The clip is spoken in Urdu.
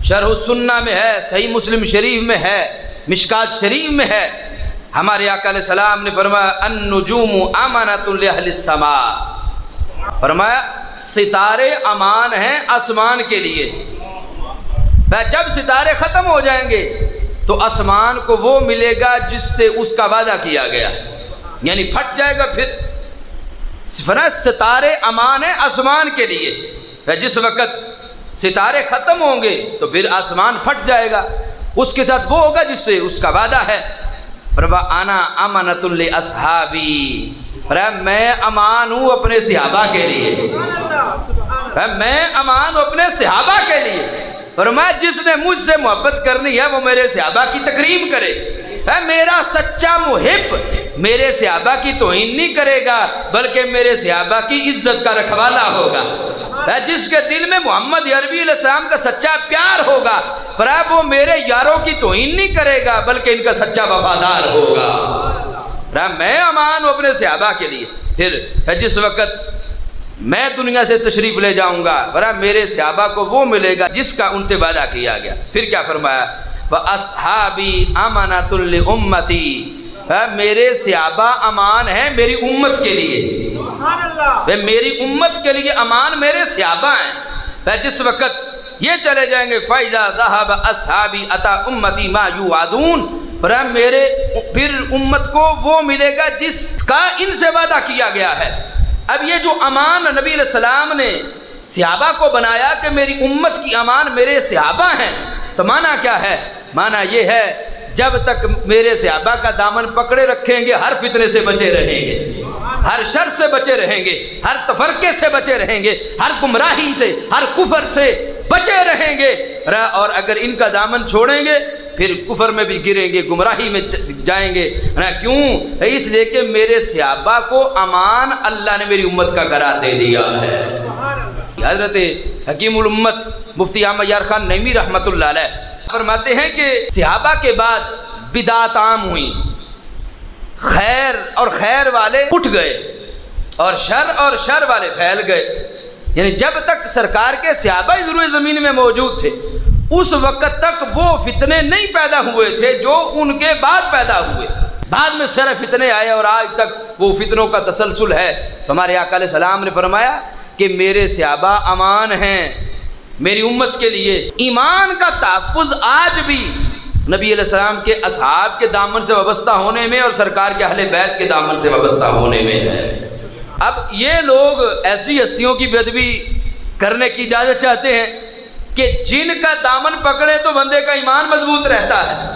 شرح السنہ میں ہے، صحیح مسلم شریف میں ہے، مشکات شریف میں ہے۔ ہمارے آقا علیہ السلام نے فرمایا النجوم امانۃ لاہل السماء، فرمایا ستارے امان ہیں آسمان کے لیے۔ جب ستارے ختم ہو جائیں گے تو آسمان کو وہ ملے گا جس سے اس کا وعدہ کیا گیا، یعنی پھٹ جائے گا۔ پھر ستارے امان ہیں آسمان کے لیے، جس وقت ستارے ختم ہوں گے تو پھر آسمان پھٹ جائے گا، اس کے ساتھ وہ ہوگا جس سے اس کا وعدہ ہے۔ انا امانۃ لاصحابی، میں امان ہوں اپنے صحابہ کے لیے، میں امان ہوں اپنے صحابہ کے لیے۔ فرمایا جس نے مجھ سے محبت کرنی ہے وہ میرے صحابہ کی تکریم کرے۔ میرا سچا محب میرے صحابہ کی توہین نہیں کرے گا بلکہ میرے صحابہ کی عزت کا رکھوالا ہوگا۔ جس کے دل میں محمد عربی علیہ السلام کا سچا پیار ہوگا فرمایا وہ میرے یاروں کی توہین نہیں کرے گا بلکہ ان کا سچا وفادار ہوگا۔ فرمایا میں امان ہوں اپنے صحابہ کے لیے۔ پھر جس وقت میں دنیا سے تشریف لے جاؤں گا فرمایا میرے صحابہ کو وہ ملے گا جس کا ان سے وعدہ کیا گیا۔ پھر کیا فرمایا وَأَصْحَابِي أَمَانَةٌ لِأُمَّتِي، میرے صحابہ امان ہیں میری امت کے لیے، میری امت کے لیے امان میرے صحابہ ہیں۔ جس وقت یہ چلے جائیں گے فَإِذَا ذَهَبَ أَصْحَابِي أَتَى أُمَّتِي مَا يُوعَدُونَ، میرے پھر امت کو وہ ملے گا جس کا ان سے وعدہ کیا گیا ہے۔ اب یہ جو امان نبی علیہ السلام نے صحابہ کو بنایا کہ میری امت کی امان میرے صحابہ ہیں، تو معنی کیا ہے؟ معنی یہ ہے جب تک میرے صحابہ کا دامن پکڑے رکھیں گے ہر فتنے سے بچے رہیں گے، ہر شر سے بچے رہیں گے، ہر تفرقے سے بچے رہیں گے، ہر گمراہی سے، ہر کفر سے بچے رہیں گے۔ اور اگر ان کا دامن چھوڑیں گے پھر کفر میں بھی گریں گے، گمراہی میں جائیں گے۔ کیوں؟ اس لیے کہ میرے صحابہ کو امان اللہ نے میری امت کا قرار دے دیا ہے۔ حضرت حکیم الامت مفتی احمد یار خان نعیمی رحمۃ اللہ علیہ فرماتے ہیں کہ صحابہ کے بعد بدعات عام ہوئیں، خیر اور خیر والے اٹھ گئے اور شر والے پھیل گئے۔ یعنی جب تک سرکار کے صحابہ ضروع زمین میں موجود تھے اس وقت تک وہ فتنے نہیں پیدا ہوئے تھے جو ان کے بعد پیدا ہوئے۔ بعد میں سارے فتنے آئے اور آج تک وہ فتنوں کا تسلسل ہے۔ تو ہمارے آقا علیہ السلام نے فرمایا کہ میرے صحابہ امان ہیں میری امت کے لیے۔ ایمان کا تحفظ آج بھی نبی علیہ السلام کے اصحاب کے دامن سے وابستہ ہونے میں اور سرکار کے اہل بیت کے دامن سے وابستہ ہونے میں ہے۔ اب یہ لوگ ایسی ہستیوں کی بے ادبی کرنے کی اجازت چاہتے ہیں کہ جن کا دامن پکڑے تو بندے کا ایمان مضبوط رہتا ہے۔